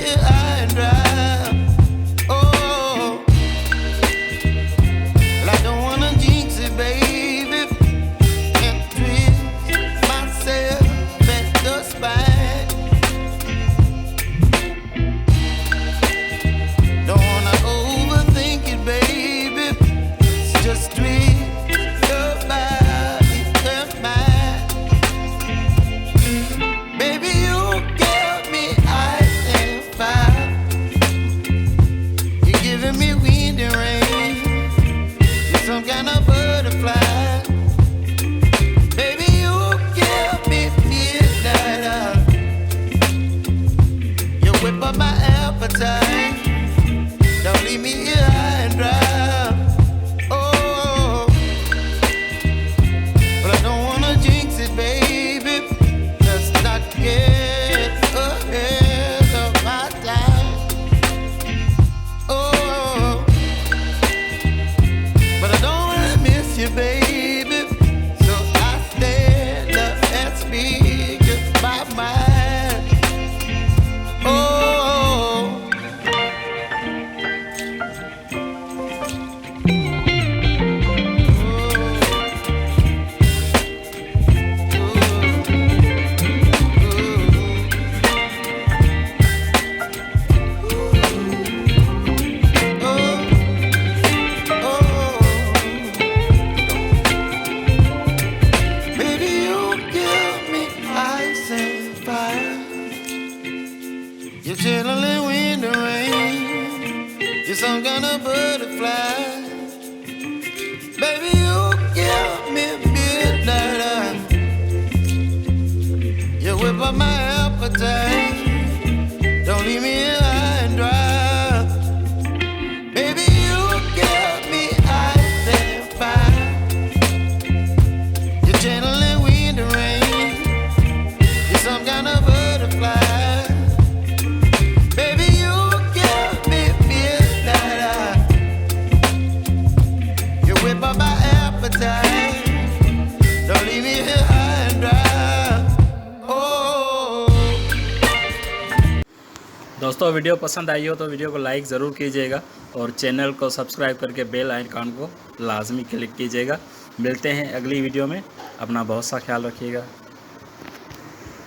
here high and dry. Oh, well, I don't wanna jinx it, baby, and twist myself at the spine. Don't wanna overthink it, baby. It's just twist your body and mine. Baby, you give me ice and fire. You're giving me wind and rain. You're some kind of butterfly. Baby, you give me midnight. You whip up my appetite. Don't leave me here high and dry. Oh, but I don't wanna jinx it, baby. Let's not get ahead of my time. Oh, but I don't wanna miss you, baby. So I stand up and speak just my mind. Oh. Baby, you give me ice and fire. You're channeling wind and rain. You're some kind of butterfly. Baby, you give me midnight. You whip up my appetite. Don't leave me here high and dry. Baby, you give me ice and fire. You're channeling wind and rain. You're some kind of butterfly. Baby, you give me midnight. You whip up my appetite. Don't leave me here high and dry. Oh. दोस्तों video पसंद आई हो तो video को like ज़रूर कीजिएगा और channel को subscribe करके बेल आइकन को लाजमी क्लिक कीजिएगा। मिलते हैं अगली वीडियो में। अपना बहुत सा ख्याल रखिएगा।